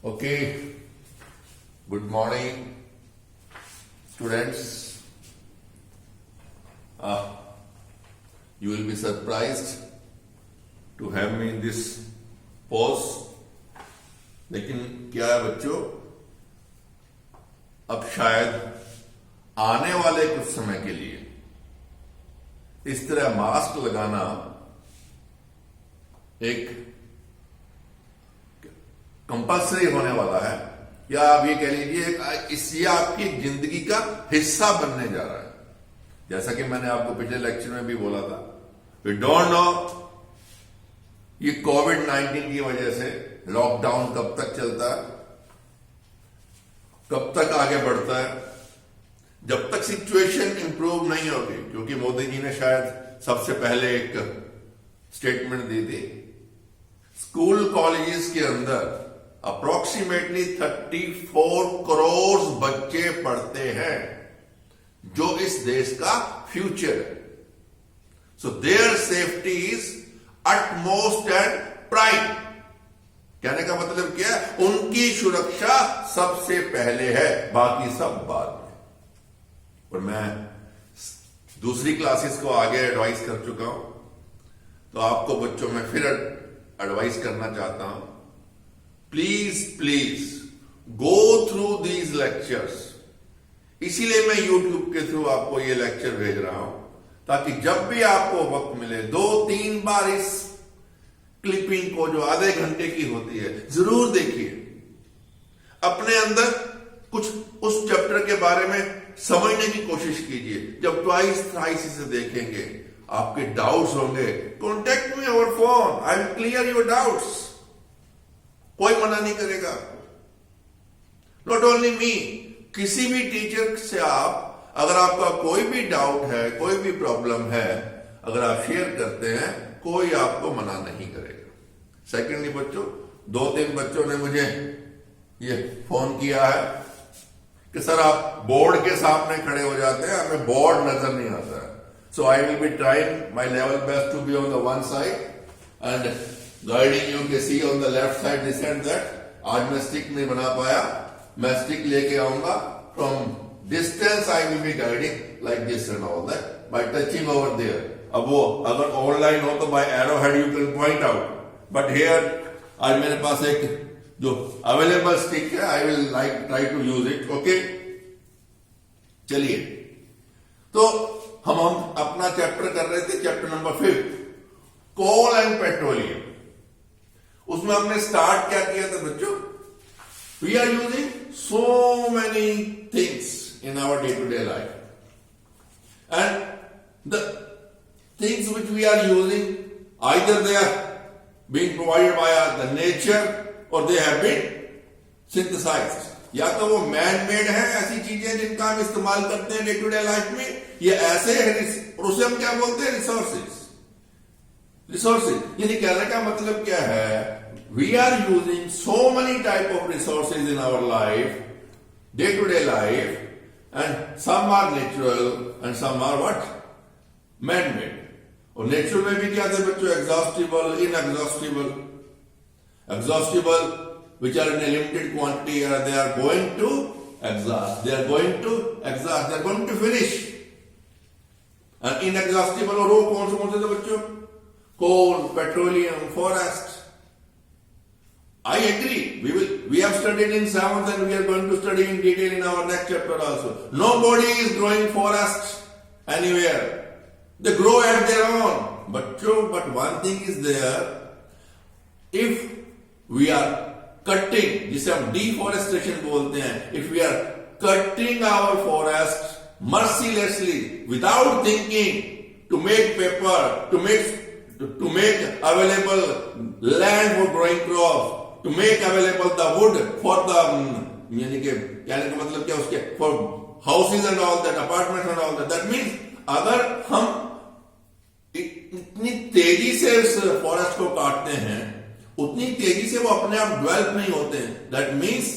Okay, good morning, students. You will be surprised to have me in this pause. लेकिन क्या है बच्चों, अब शायद आने वाले कुछ समय के लिए इस तरह मास्क लगाना एक कंपल्सरी होने वाला है, या आप ये कह लीजिए ये आपकी जिंदगी का हिस्सा बनने जा रहा है। जैसा कि मैंने आपको पिछले लेक्चर में भी बोला था, वी डोंट नो ये कोविड-19 की वजह से लॉकडाउन कब तक चलता है, कब तक आगे बढ़ता है। जब तक सिचुएशन इंप्रूव नहीं होगी, क्योंकि मोदी जी ने शायद सबसे पहले एक स्टेटमेंट दी थी, स्कूल कॉलेजेस के अंदर अप्रोक्सीमेटली 34 करोड़ बच्चे पढ़ते हैं जो इस देश का फ्यूचर है। So their safety is utmost and prime. कहने का मतलब क्या है, उनकी सुरक्षा सबसे पहले है, बाकी सब बाद में। और मैं दूसरी क्लासेस को आगे एडवाइस कर चुका हूं, तो आपको बच्चों में फिर एडवाइस करना चाहता हूं, please go through these lectures. इसीलिए मैं यूट्यूब के थ्रू आपको ये लेक्चर भेज रहा हूं, ताकि जब भी आपको वक्त मिले 2-3 बार इस क्लिपिंग को, जो आधे घंटे की होती है, जरूर देखिए। अपने अंदर कुछ उस चैप्टर के बारे में समझने की कोशिश कीजिए। जब ट्वाइस इसे देखेंगे, आपके डाउट्स होंगे, contact me over phone, I will clear your doubts. कोई मना नहीं करेगा। नॉट ओनली मी, किसी भी टीचर से आप, अगर आपका कोई भी डाउट है, कोई भी प्रॉब्लम है, अगर आप शेयर करते हैं, कोई आपको मना नहीं करेगा। सेकेंडली बच्चों, 2-3 बच्चों ने मुझे ये फोन किया है कि सर आप बोर्ड के सामने खड़े हो जाते हैं, हमें बोर्ड नजर नहीं आता है। So I will be trying my level best to be on the one side and guiding you के सी on the left side this and that. आज मैं स्टिक नहीं बना पाया, मैं स्टिक लेके आऊंगा। From distance I will be guiding like this and all that by touching over there. अब वो अगर ऑनलाइन हो तो by arrow head you can point out, but here आज मेरे पास एक जो अवेलेबल स्टिक है, I will like try to use it. Okay, चलिए, तो हम अपना चैप्टर कर रहे थे, chapter number 5, coal and petroleum. उसमें हमने स्टार्ट क्या किया था बच्चों, we are using so many things in our day to day life, and the things which we are using either they are being provided by the nature और they have been synthesized. या तो वो man made है, ऐसी चीजें जिनका हम इस्तेमाल करते हैं डे टू डे लाइफ में, ये ऐसे है, और उसे हम क्या बोलते हैं, रिसोर्सेज। यानी कहने का मतलब क्या है, we are using so many type of resources in our life, day to day life, and some are natural and some are what, man made. और नेचुरल में भी क्या थे बच्चों, exhaustible, inexhaustible. Exhaustible, which are in a limited quantity, they are going to exhaust. They are going to exhaust. They are going to finish. And inexhaustible, और वो कौन से थे बच्चों, coal, petroleum, forest. I agree. We have studied in 7th and we are going to study in detail in our next chapter also. Nobody is growing forests anywhere. They grow at their own. But one thing is there. If we are cutting, जिसे हम deforestation बोलते हैं, if we are cutting our forest mercilessly without thinking to make paper, to make available land for growing crops, to make available the wood for the, यानी कि कहने का मतलब क्या, उसके for houses and all that, apartments and all that, that means अगर हम इतनी तेजी से इस फॉरेस्ट को काटते हैं, उतनी तेजी से वो अपने आप डेवलप नहीं होते हैं। दैट मीन्स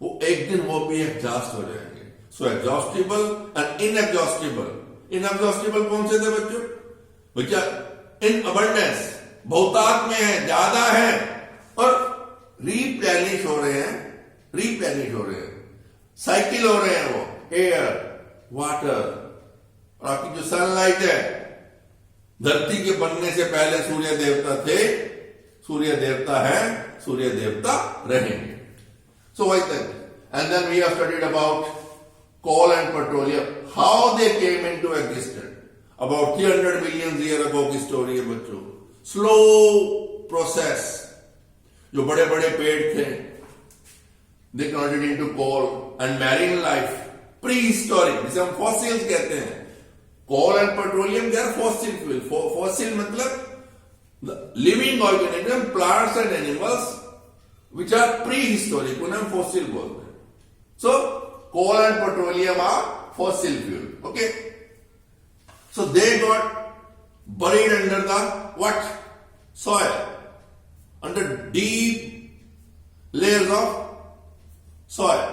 वो एक दिन वो भी एग्जॉस्ट हो जाएंगे। सो एग्जॉस्टिबल एंड इनएग्जॉस्टिबल। इनएग्जॉस्टिबल कौन से थे बच्चों, विच आर इन अबंडेंस, बहुतायत में है, ज्यादा है, और रिप्लेनिश रिप्लेनिश हो रहे हैं, साइकिल हो रहे हैं वो, एयर, वाटर, और आपकी जो सनलाइट है, धरती के बनने से पहले सूर्य देवता थे, सूर्य देवता है, सूर्य देवता रहेंगे. So why that? And then we have studied about coal and petroleum, how they came into existence. About 300 million years ago की स्टोरी है बच्चों. स्लो प्रोसेस, जो बड़े बड़े पेड़ थे, they converted into coal and marine life, prehistoric, जिसे हम फॉसिल्स कहते हैं. Coal and petroleum they are fossil fuel. Fossil मतलब living organism, plants and animals which are prehistoric, उन्हें हम फॉसिल बोलते हैं. So coal and petroleum are fossil fuel. Okay, so they got buried under the what? Soil, under deep layers of soil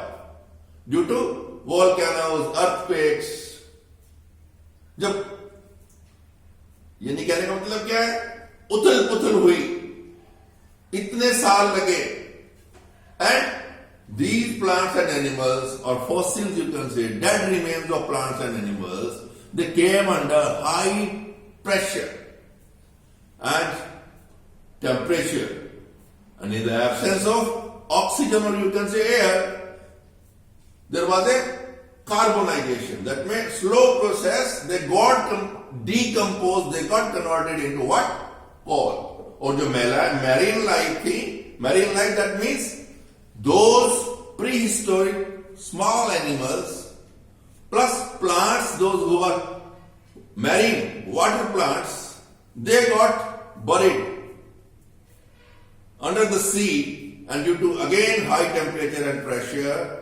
due to volcanoes, earthquakes. जब, यानी कहने का मतलब क्या है, उथल पुथल हुई, इतने साल लगे, and these plants and animals, or fossils you can say, dead remains of plants and animals, they came under high pressure and temperature, and in the absence of oxygen, or you can say air, there was a carbonization. That means slow process, they got decomposed, they got converted into what? Coal. और जो marine life थी, marine life, that means those prehistoric small animals plus plants, those who were marine water plants, they got buried under the sea, and due to again high temperature and pressure,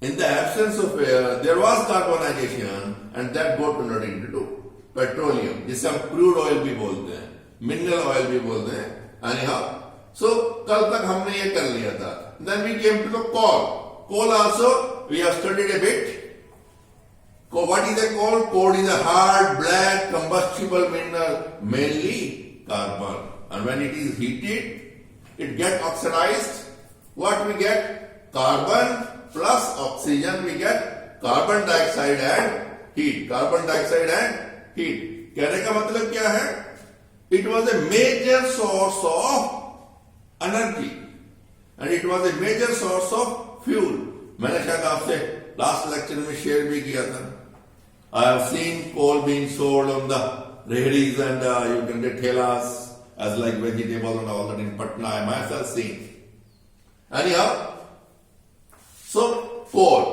in the absence of air, there was carbonization, and that got converted into petroleum, जिसे हम crude oil भी बोलते हैं, mineral oil भी बोलते हैं. Anyhow, so कल तक हमने ये कर लिया था. Then we came to the coal. Coal also we have studied a bit. What is a coal? Coal is a hard, black, combustible mineral, mainly carbon. And when it is heated, it gets oxidized. What we get? Carbon plus oxygen. We get carbon dioxide and heat. Carbon dioxide and heat. कहने का मतलब क्या है? It was a major source of energy, and it was a major source of fuel. मैंने शायद आपसे last lecture में share भी किया था. I have seen coal being sold on the reharis and you can get thelas as like vegetables and all that in Patna. I myself seen. Anyhow, so coal.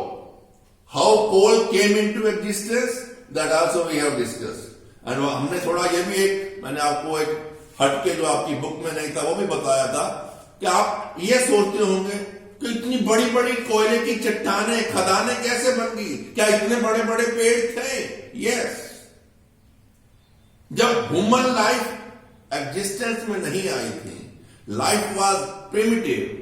How coal came into existence, that also we have discussed. And हमने थोड़ा ये भी मैंने आपको एक हटके जो आपकी बुक में नहीं था वो भी बताया था कि आप ये सोचते होंगे कि इतनी बड़ी बड़ी कोयले की चट्टानें, खदानें कैसे बन गई, क्या इतने बड़े बड़े पेड़ थे? यस. जब ह्यूमन लाइफ एग्जिस्टेंस में नहीं आई थी, लाइफ वाज प्रिमिटिव.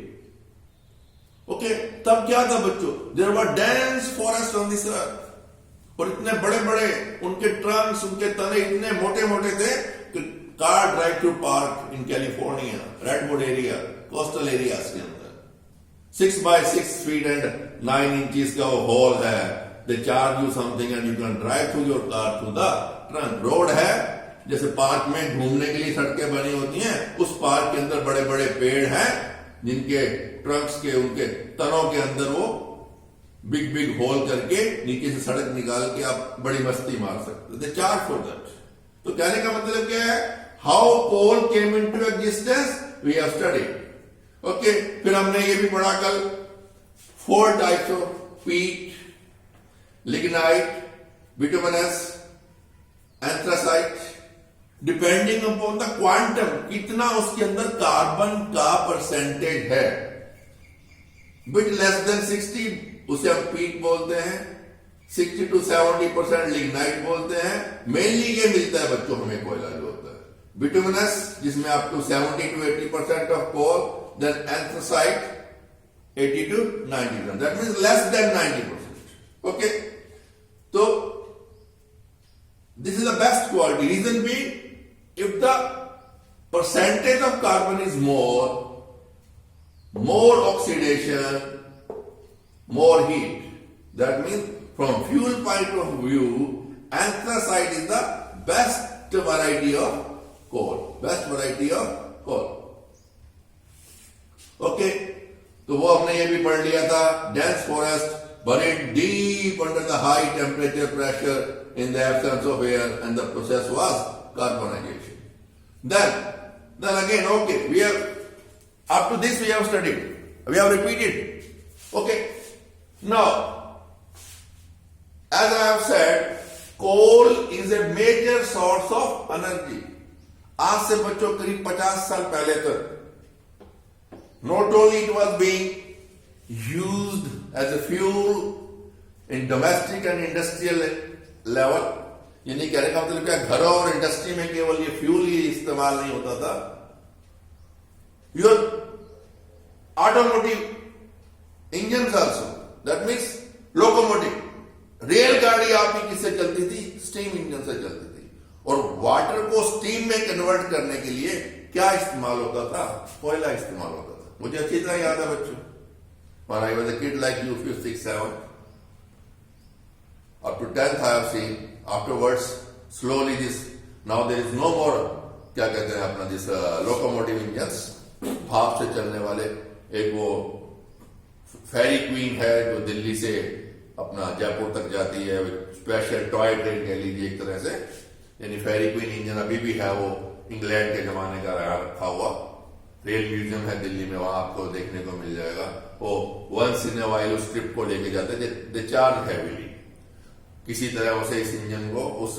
ओके, तब क्या था बच्चों? There were dense forest on this earth, और इतने बड़े बड़े उनके ट्रंक्स, उनके तने इतने मोटे मोटे थे कि car drive through park in California, redwood area, coastal areas के अंदर 6 by 6 feet and 9 inches का वो हॉल है. They charge you something and you can drive through your car through the trunk. Road है, जैसे पार्क में घूमने के लिए सड़कें बनी होती हैं, उस पार्क के अंदर बड़े बड़े पेड़ हैं जिनके ट्रंक्स के, उनके तनों के अंदर वो बिग बिग होल करके नीचे से सड़क निकाल के आप बड़ी मस्ती मार सकते. They charge for that. तो कहने का मतलब क्या है? How coal came into existence we have studied. Okay, फिर हमने ये भी पढ़ा कल 4 types of peat, lignite, bituminous, anthracite, depending upon the quantum, कितना उसके अंदर कार्बन का परसेंटेज है. बिट लेस देन 60 उसे हम पीट बोलते हैं, 60 to 70% लिग्नाइट बोलते हैं. मेनली ये मिलता है बच्चों हमें कोयला जो होता है. बिटुमिनस जिसमें आपको 70 to 80% of coal, then anthracite 80 to 90%. That means less than 90%. Okay, तो this is the best quality. Reason B, if the percentage of carbon is more, more oxidation, more heat. That means from fuel point of view, anthracite is the best variety of coal. Best variety of coal. Okay, तो वो हमने ये भी पढ़ लिया था. Dense forest buried deep under the high temperature pressure in the absence of air, and the process was carbonization. Then again, okay, we have up to this we have studied, we have repeated. Okay, now as I have said, coal is a major source of energy. आज से बच्चों करीब 50 साल पहले तक not only it was being used as a fuel in domestic and industrial level, ये नहीं कहने का मतलब क्या घरों और इंडस्ट्री में केवल ये फ्यूल ही इस्तेमाल नहीं होता था. Your automotive engines also, that means locomotive, रेलगाड़ी आपकी किससे चलती थी? स्टीम इंजन से चलती थी. और वाटर को स्टीम में कन्वर्ट करने के लिए क्या इस्तेमाल होता था? कोयला इस्तेमाल होता था. मुझे अच्छी तरह याद है बच्चों, when I was a kid like you, 5th, 6th, 7th, up to 10th I have seen. Afterwards, slowly this, now there is no more, क्या कहते हैं अपना this locomotive engines, भाप से चलने वाले. एक वो फेरी क्वीन है जो दिल्ली से अपना जयपुर तक जाती है, स्पेशल टॉय ट्रेन कह लीजिए एक तरह से. यानी फेरी क्वीन इंजन अभी भी है, वो इंग्लैंड के जमाने का रखा हुआ. रेल म्यूजियम है दिल्ली में, वहां आपको देखने को मिल जाएगा. वो वंस इन अ वाइल उस ट्रिप को लेके जाते थे. They charge heavily. किसी तरह उसे इस इंजन को, उस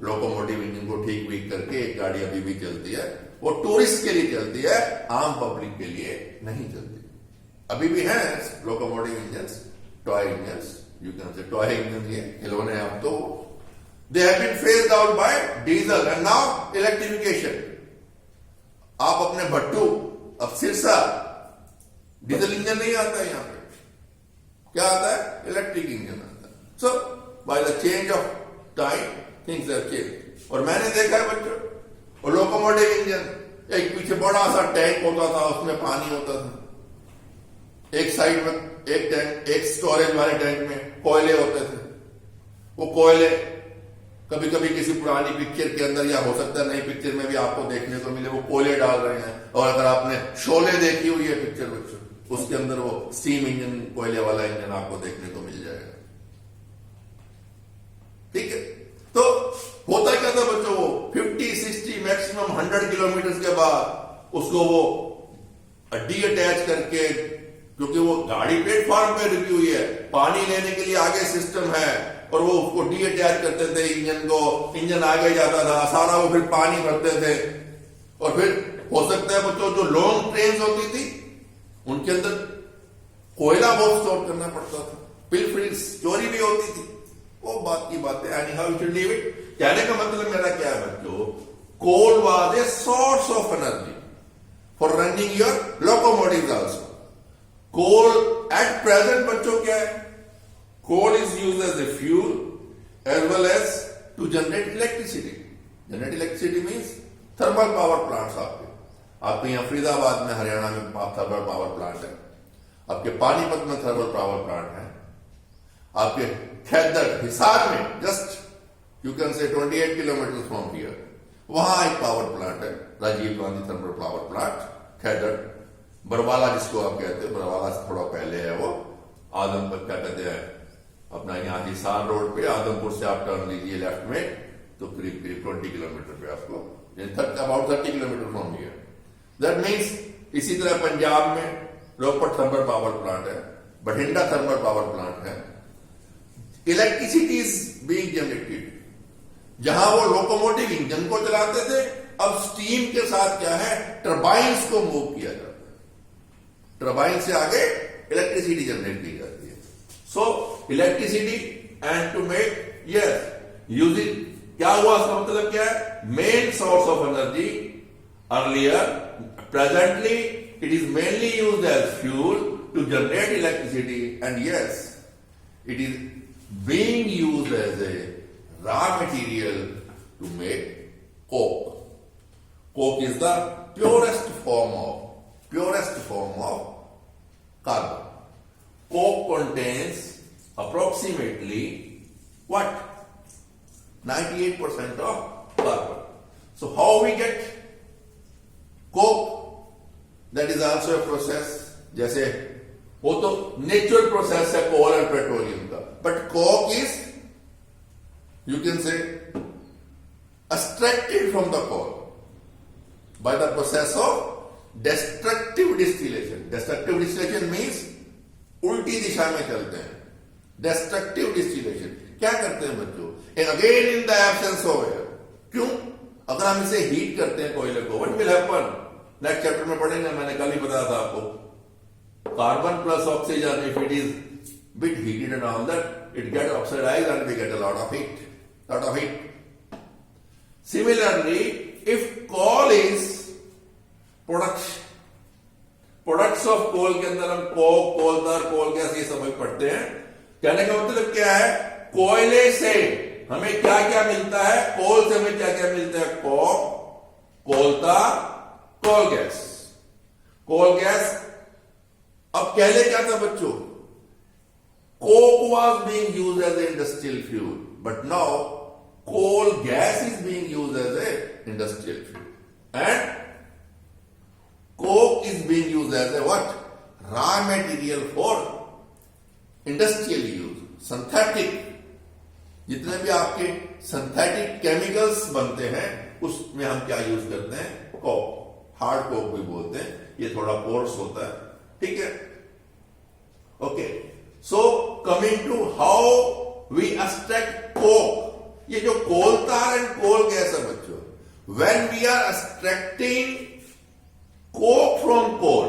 लोकोमोटिव इंजन को ठीक वीक करके एक गाड़ी अभी भी चलती है. वो टूरिस्ट के लिए चलती है, आम पब्लिक के लिए नहीं चलती. अभी भी है locomotive engine, toy engine, you can say toy engine, ये खिलौने. अब तो they have been phased out by diesel and now electrification. आप अपने भट्टू, अब सिरसा डीजल इंजन नहीं आता है, यहां पे क्या आता है? इलेक्ट्रिक इंजन आता है. So by the change of time things have change. और मैंने देखा है बच्चों, और लोकोमोटिव इंजन, एक पीछे बड़ा सा टैंक होता था, उसमें पानी होता था. एक साइड में एक टैंक, एक स्टोरेज वाले टैंक में कोयले होते थे. वो कोयले कभी कभी किसी पुरानी पिक्चर के अंदर, या हो सकता है नई पिक्चर में भी आपको देखने को मिले, वो कोयले डाल रहे हैं. और अगर आपने शोले देखी हुई है पिक्चर बच्चों, उसके अंदर वो स्टीम इंजन, कोयले वाला इंजन आपको देखने को मिल जाएगा. ठीक है, तो होता क्या था बच्चों, वो 50, 60, मैक्सिमम 100 किलोमीटर के बाद उसको वो डी अटैच करके, क्योंकि वो गाड़ी प्लेटफॉर्म पे रुकी हुई है, पानी लेने के लिए आगे सिस्टम है, और वो उसको डी अटैच करते थे इंजन को. इंजन आगे जाता था, सारा वो फिर पानी भरते थे. और फिर हो सकता है बच्चों जो लॉन्ग ट्रेन होती थी, उनके अंदर कोयला बहुत स्टोर करना पड़ता था. पिलफरिंग्स, चोरी भी होती थी. वो बात की बात है. Anyhow you should leave it. कहने का मतलब मेरा क्या है बच्चों, coal was a source of energy for running your locomotive also. Coal at present बच्चों क्या है? Coal is used as a fuel as well as to generate electricity. Generate electricity means thermal power plants. आपके यहाँ फरीदाबाद में, हरियाणा में thermal power plant है. आपके पानीपत में थर्मल पावर प्लांट है. आपके खैदर, हिसार में, जस्ट यू कैन से 28 किलोमीटर फ्रॉम हियर, वहां एक पावर प्लांट है, Rajiv Gandhi thermal power plant, Khedar. Barwala जिसको आप कहते हैं, बरवाला से थोड़ा पहले है वो, आदमपुर क्या कहते हैं अपना, यहाँ हिसार रोड पे आदमपुर से आप टर्न लीजिए लेफ्ट में, तो करीब करीब 20 किलोमीटर पे आपको, about 30 kilometre from here. That means इसी तरह पंजाब में रोपड़ थर्मल पावर प्लांट है, बठिंडा थर्मल पावर प्लांट है. Electricity is being generated. जहां वो लोकोमोटिव इंजन को चलाते थे, अब स्टीम के साथ क्या है, टर्बाइन्स को मूव किया जाता है. टर्बाइन से आगे इलेक्ट्रिसिटी जनरेट की जाती है. So electricity and to make, yes, using, क्या हुआ इसका मतलब क्या है? Main source of energy earlier, presently it is mainly used as fuel to generate electricity, and yes, it is being used as a raw material to make coke. Coke is the purest form of contains approximately what? 98% of carbon. So how we get coke? That is also a process. जैसे वो तो natural process है कोल and petroleum का, but Coke is you can से extracted from the coal by the process of destructive distillation. Destructive distillation means उल्टी दिशा में चलते हैं. Destructive distillation क्या करते हैं बच्चों? Again in the absence of air. क्यों? अगर हम इसे हीट करते हैं कोयले को, what will happen? Next chapter में पढ़ेंगे, मैंने कल ही बताया था आपको. Carbon plus oxygen, if it is bit heated and all that, it get oxidized and we get a lot of heat. Similarly, if coal is products of coal के अंदर हम कोलदार, कोल गैस ये समझ पढ़ते हैं. कहने का मतलब क्या है? कोयले से हमें क्या क्या मिलता है? कोल से हमें क्या क्या मिलता है? कोलतार, कोल गैस. अब पहले क्या था बच्चों? Coke was being used as an industrial fuel, but now coal gas is being used as an industrial fuel, and coke is being used as a what? Raw material for industrial use. Synthetic, जितने भी आपके synthetic chemicals बनते हैं उसमें हम क्या use करते हैं? कोक. हार्ड कोक भी बोलते हैं. ये थोड़ा पोर्स होता है. ठीक है. Okay. So coming to how we extract coke. ये जो कोलतार एंड कोल गैस है बच्चों, when we are extracting coke from coal,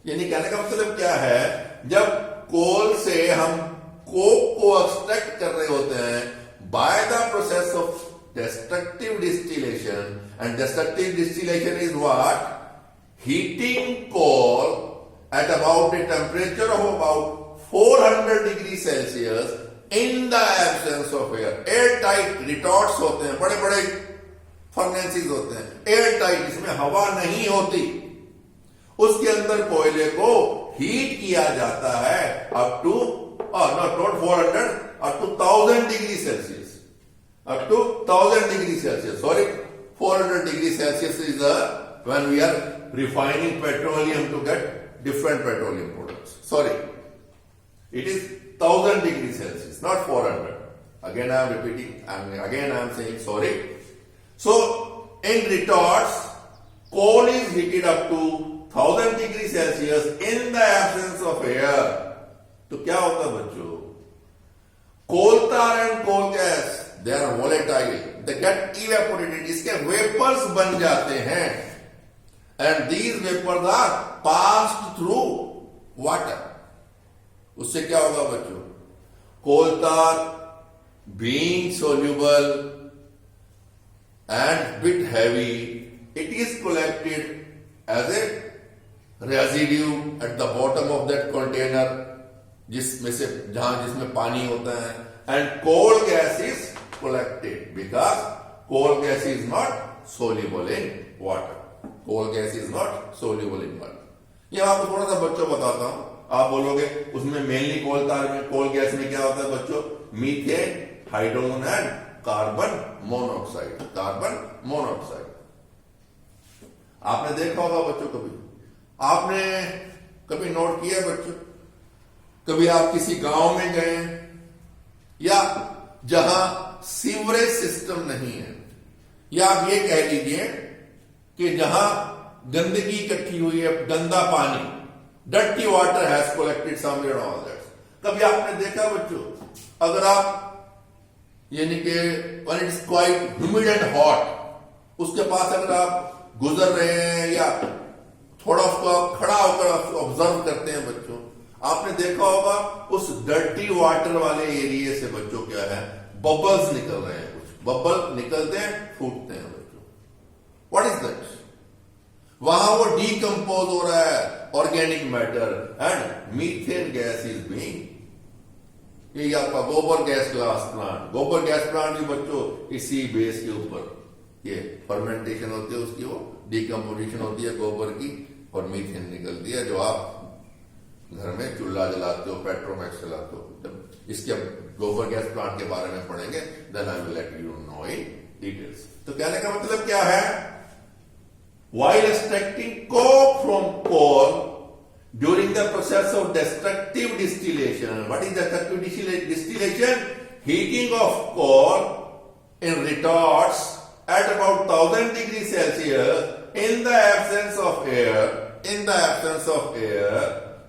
यानी कहने का मतलब क्या है? जब कोल से हम कोक को एक्सट्रैक्ट कर रहे होते हैं by the process of destructive distillation, and destructive distillation is what? Heating coal at about a temperature of about 400 degrees Celsius in the absence of air. Air tight retorts होते हैं, बड़े बड़े furnaces होते हैं, एयर टाइट, जिसमें हवा नहीं होती. उसके अंदर कोयले को हीट किया जाता है up to not 400, up to 1000 degree Celsius. Up to 1000 degrees Celsius. Sorry, 400 degrees Celsius is when we are refining petroleum to get different petroleum products. Sorry, it is 1000 degrees Celsius, not 400. Again, I am repeating. Again, I am saying sorry. So, in retorts, coal is heated up to 1000 degrees Celsius in the absence of air. तो क्या होता है बच्चों? Coal tar and coal gas, they are volatile, they get evaporated. इसके vapours बन जाते हैं, and these vapors are passed through water. उससे क्या होगा बच्चों? कोल तार being soluble and bit heavy, it is collected as a residue at the bottom of that container, जिसमें पानी होता है. And coal gas is collected because coal gas is not soluble in water. Coal gas is not soluble in water. ये आपको थोड़ा सा बच्चों बताता हूं. आप बोलोगे उसमें मेनली कोल गैस में क्या होता है बच्चों? Methane, hydrogen and carbon monoxide. आपने देखा होगा बच्चों, आपने कभी नोट किया बच्चों? कभी आप किसी गांव में गए या जहां सीवरेज सिस्टम नहीं है, या आप ये कह लीजिए कि जहां गंदगी इकट्ठी हुई है, गंदा पानी, dirty water has collected somewhere all that. कभी आपने देखा बच्चों, अगर आप यानी कि when it is quite humid and hot, उसके पास अगर आप गुजर रहे हैं या थोड़ा उसको आप खड़ा होकर ऑब्जर्व करते हैं बच्चों, आपने देखा होगा उस डर्टी वाटर वाले एरिया से बच्चों क्या है? बबल्स निकल रहे हैं. कुछ बबल निकलते हैं, फूटते हैं बच्चों. What is that? वहां वो डीकंपोज हो रहा है organic matter, and methane gas is being. ये आपका गोबर गैस प्लांट भी बच्चों इसी बेस के ऊपर ये फर्मेंटेशन होती है, उसकी वो डीकंपोजिशन होती है गोबर की, और मीथेन निकलती है, जो आप घर में चूल्हा जलाते हो, पेट्रोमैक्स चलाते हो, जब इसके गोबर गैस प्लांट के बारे में पढ़ेंगे, then I will let you know in details. तो कहने का मतलब क्या है, while extracting coke from coal during the process of destructive distillation. What is destructive distillation? Heating of coal in retorts at about 1000 degrees Celsius in the absence of air. In the absence of air,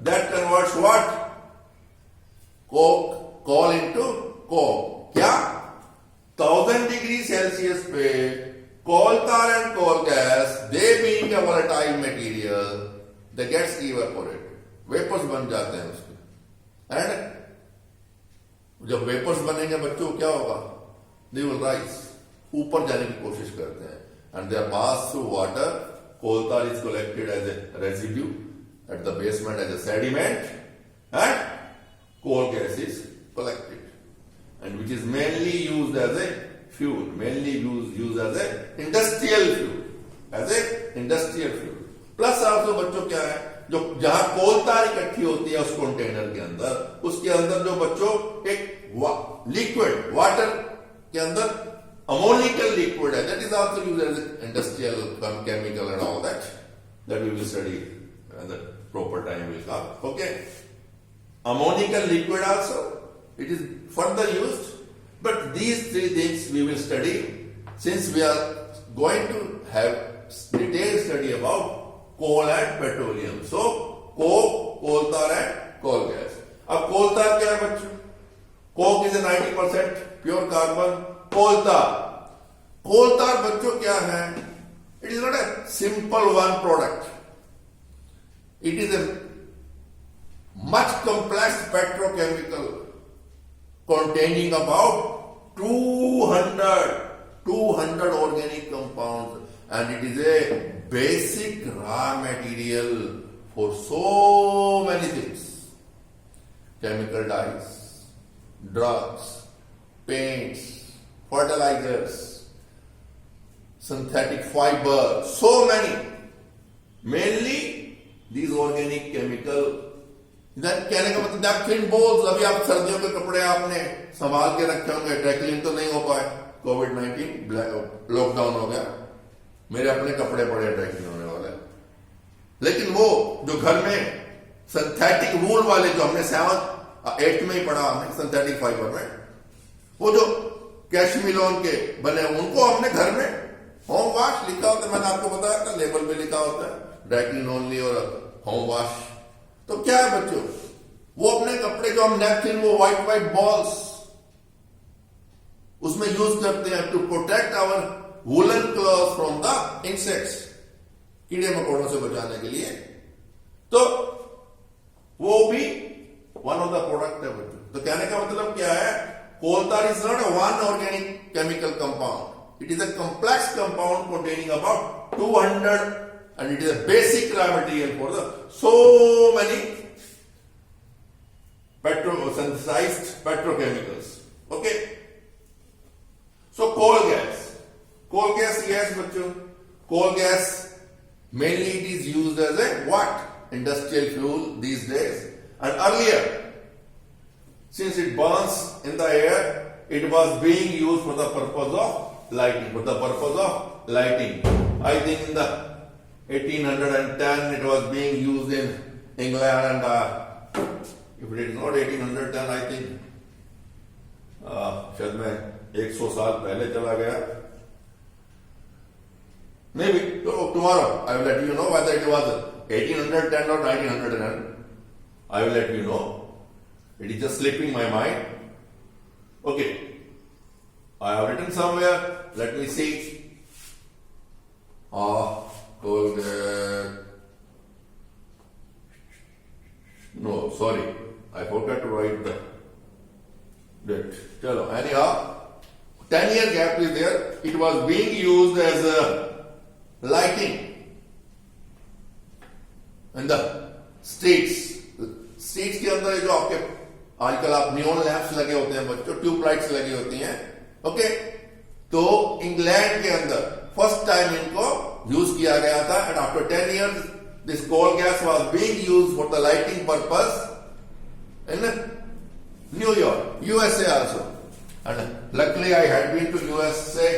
that converts what? Coal into coke. क्या? 1000 degree Celsius पे coal tar and coal gas, they being a volatile material, they gets evaporated. Vapours बन जाते हैं उसके, and जब vapours बनेंगे बच्चों क्या होगा, दे विल राइज, ऊपर जाने की कोशिश करते हैं, and they are pass through water. Coal tar is collected as a residue at the basement as a sediment, and coal gas is collected, and which is mainly used as a fuel, mainly used as a industrial fuel, as a industrial fuel. Plus also बच्चों क्या है, जो जहां कोल तार इकट्ठी होती है उस कंटेनर के अंदर, उसके अंदर जो बच्चों एक लिक्विड वाटर के अंदर अमोनिकल लिक्विड है, that is also used as industrial chemical and all that we will study at the proper time will come. Okay, ammonical liquid also, it is further used. But these three things we will study, since we are going to have detailed study about coal and petroleum. So coke, coal tar and coal gas. अब coal tar क्या है बच्चों? Coke is a 90% pure carbon. Coal tar बच्चों क्या है? It is not a simple one product. It is a much complex petrochemical containing about 200 organic compounds, and it is a basic raw material for so many things: chemical dyes, drugs, paints, fertilizers, synthetic fiber, so many. Mainly these organic chemical. कहने का मतलब napkin balls, अभी आप सर्दियों के कपड़े आपने संभाल के रखे होंगे, ड्राइक्लीन तो नहीं हो पाए, कोविड-19 लॉकडाउन हो गया, मेरे अपने कपड़े पड़े ड्राइक्लीन होने वाले. लेकिन वो जो घर में सिंथेटिक वूल वाले, जो हमने 7th 8th में ही पढ़ा हमने सिंथेटिक फाइबर में, वो जो कैशमिलोन के बने, उनको हमने घर में होम वॉश लिखा होता है, मैंने आपको बताया था, लेबल पे लिखा होता है ड्राइक्लीन ओनली और होम वॉश. तो क्या है बच्चों, वो अपने कपड़े जो हम नैपकिन, वो व्हाइट बॉल्स उसमें यूज करते हैं to protect our woollen cloth from the insects, कीड़े मकोड़ों से बचाने के लिए. तो वो भी वन ऑफ द प्रोडक्ट है बच्चों. तो कहने का मतलब क्या है, कोल tar is not a one organic chemical compound, it is a complex compound containing about 200, and it is a basic raw material for the so many synthesized petrochemicals. Okay, so coal gas, yes बच्चों, coal gas mainly it is used as a what, industrial fuel these days, and earlier since it burns in the air, it was being used for the purpose of lighting. I think in the 1810 it was being used in England, and if it is not 1810, I think शायद मैं 100 साल पहले चला गया, maybe. So tomorrow I will let you know whether it was 1810 or 1910. I will let you know. It is just slipping my mind. Okay, I have written somewhere, let me see. No, sorry, I forgot to write the date. Chalo, anyhow, 10-year gap is there. It was being used as a lighting in the streets. Streets के अंदर जो आपके आजकल आप neon lamps लगे होते हैं बच्चों, ट्यूब लाइट्स लगी होती हैं. ओके, तो इंग्लैंड के अंदर फर्स्ट टाइम इनको यूज किया गया था, and after 10 years this coal gas was being used for the lighting purpose in New York, USA also. And luckily I had been to USA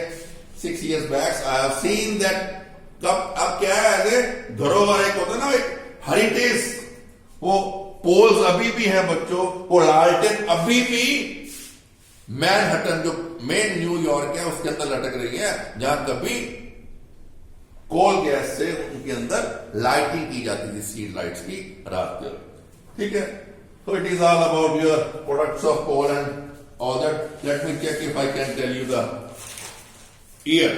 6 years back. I have seen that अब क्या है, धरोहर एक होता है ना, एक heritage, वो पोल्स अभी भी हैं बच्चों, वो लालटेन अभी भी मैनहट्टन जो मेन न्यूयॉर्क है उसके अंदर लटक रही है, जहां कभी कोल गैस से उनके अंदर लाइटिंग की जाती थी, स्ट्रीट लाइट्स की रात के। ठीक है, so it is all about your products of coal and all that. Let me check if I can tell you the year.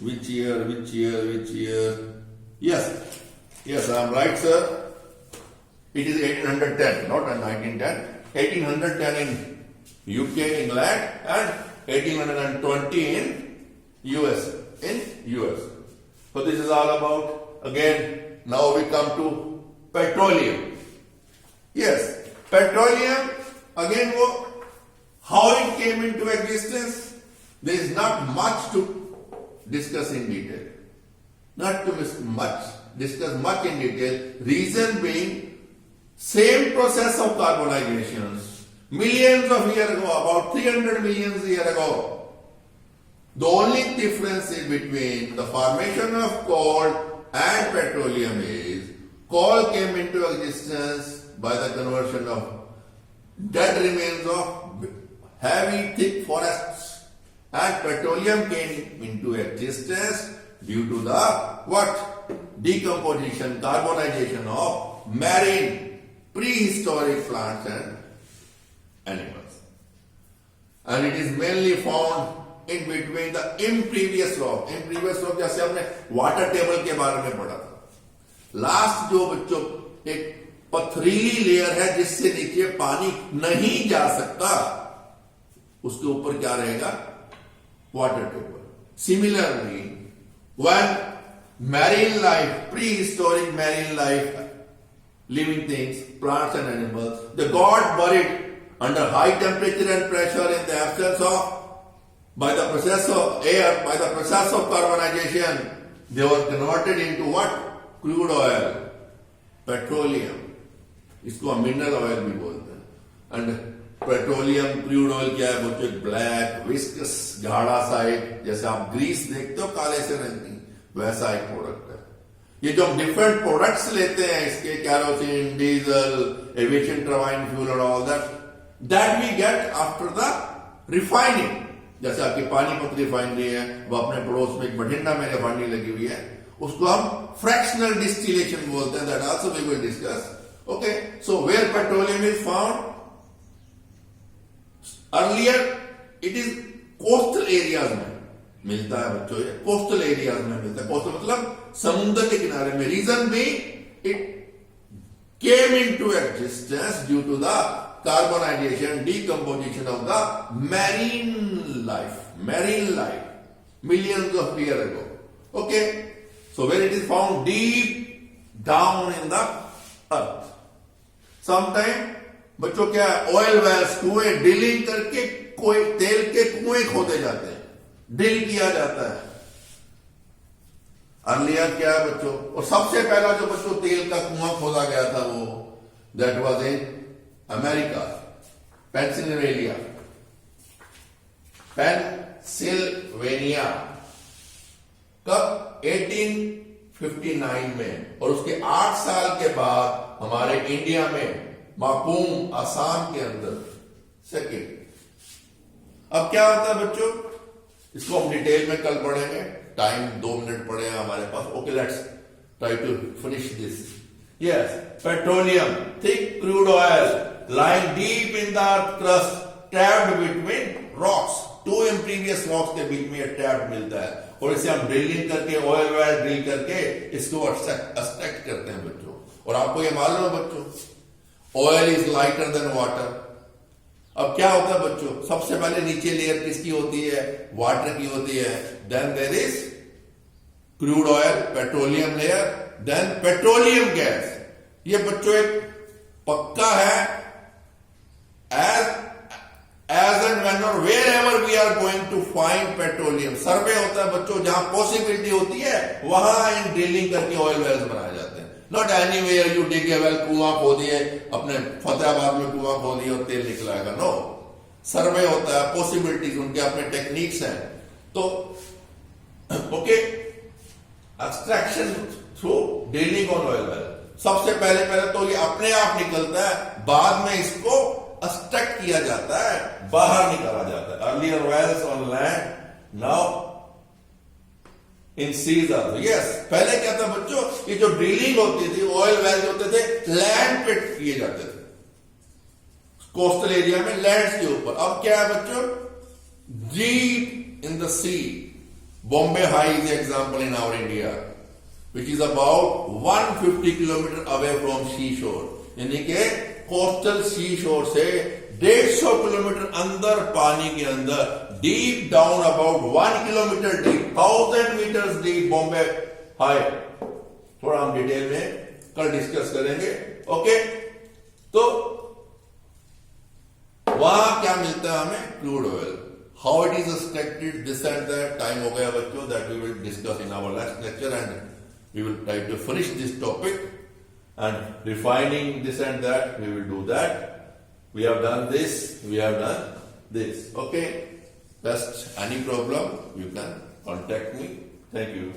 Which year? Yes, I am right, sir. It is 1810, not 1910. 1810 in UK, England, and 1820 in US. So this is all about, again, now we come to petroleum. Yes, petroleum, again, how it came into existence, there is not much to discuss in detail. Discuss much in detail. Reason being, same process of carbonizations, millions of years ago, about 300 million years ago. The only difference is between the formation of coal and petroleum is, coal came into existence by the conversion of dead remains of heavy thick forests, and petroleum came into existence due to the decomposition, carbonization of marine prehistoric plants and animals. And it is mainly found in between the impervious rock. जैसे हमने water table के बारे में पढ़ा था, last जो बच्चों एक पथरीली लेयर है जिससे नीचे पानी नहीं जा सकता, उसके ऊपर क्या रहेगा? Water table. Similarly, when marine life, prehistoric marine life, living things, plants and animals, they got buried under high temperature and pressure in the absence of, by the process of air, by the process of carbonization, they were converted into what? Crude oil, petroleum. इसको हम mineral oil भी बोलते हैं. And petroleum crude oil क्या है बच्चों? Black viscous गाढ़ा सा एक, जैसे आप ग्रीस देखते हो काले से रंगी, वैसा एक प्रोडक्ट है. ये जो हम डिफरेंट प्रोडक्ट्स लेते हैं इसके, kerosene, diesel, aviation turbine fuel और all that we get after the refining. जैसे आपकी पानीपत रिफाइनरी है, वो अपने पड़ोस में एक बठिंडा में रिफाइनरी लगी हुई है, उसको हम फ्रैक्शनल डिस्टिलेशन बोलते हैं. That also we will discuss. Okay, so where petroleum is found, earlier it is coastal areas में मिलता है बच्चों. ये कोस्टल एरियाज में मिलता है. कोस्टल मतलब समुद्र के किनारे में. रीजन भी it came into existence due to the carbonization, decomposition of the marine life, millions of years ago. Okay, so where it is found deep down in the earth. Sometime बच्चों क्या है, oil Wales, कुएं drilling करके कोई तेल के कुएं खोदे जाते हैं, ड्रिल किया जाता है. अर्लियर क्या है बच्चों, और सबसे पहला जो बच्चों तेल का कुआं खोदा गया था वो that was in America, Pennsylvania. कब? 1859 में. और उसके 8 साल के बाद हमारे इंडिया में माकूम, आसाम के अंदर सेकेंड. अब क्या होता है बच्चों, इसको हम डिटेल में कल पढ़ेंगे. टाइम 2 मिनट पड़े हैं हमारे पास. Okay, let's try to finish this. Yes, petroleum, thick crude oil lying deep in the earth crust, tapped between rocks. 2 impervious rocks के बीच में टैप मिलता है, और इसे हम ड्रिलिंग करके, ऑयल वेल ड्रिल करके इसको एक्सट्रैक्ट करते हैं बच्चों. और आपको ये मालूम है बच्चों, oil is lighter than water. अब क्या होता है बच्चों, सबसे पहले नीचे लेयर किसकी होती है? वाटर की होती है. Then there is crude oil, petroleum layer, then petroleum gas. ये बच्चों एक पक्का है, एज एंड व्हेन और wherever we are going to find petroleum, survey होता है बच्चों, जहां पॉसिबिलिटी होती है वहां इन ड्रिलिंग करके ऑयल वेल्स बनाए जाते हैं। Not anywhere you dig a well, कुआं खोदिए, अपने फतेहाबाद में कुआं खोदिए और तेल निकलाएगा, नो। सर्वे होता है, पॉसिबिलिटीज, उनके अपने टेक्निक्स हैं। तो okay, extraction through drilling on oil well, सबसे पहले तो ये अपने आप निकलता है, बाद में इसको एक्सट्रैक्ट किया जाता है, बाहर निकाला जाता है। Earlier wells on land, now in seas also. Yes, पहले क्या था बच्चों, ये जो ड्रिलिंग होती थी, ऑयल वेल्स होते थे लैंड पे किए जाते थे, कोस्टल एरिया में, लैंड के ऊपर। अब क्या है बच्चों, deep in the sea. Bombay high is example in our India, which is about 150 kilometre away from sea shore, यानी कि कोस्टल सी शोर से 150 किलोमीटर अंदर, पानी के अंदर, deep down about 1 kilometre deep, 1000 metres deep Bombay High. थोड़ा हम डिटेल में कल डिस्कस करेंगे। ओके, तो वहां क्या मिलता है हमें, crude oil. How it is extracted, this and that, time हो गया बच्चों, that we will discuss in our next lecture and we will try to finish this topic, and refining this and that, we will do that. We have done this, we have done this. Okay, just any problem you can contact me. Thank you.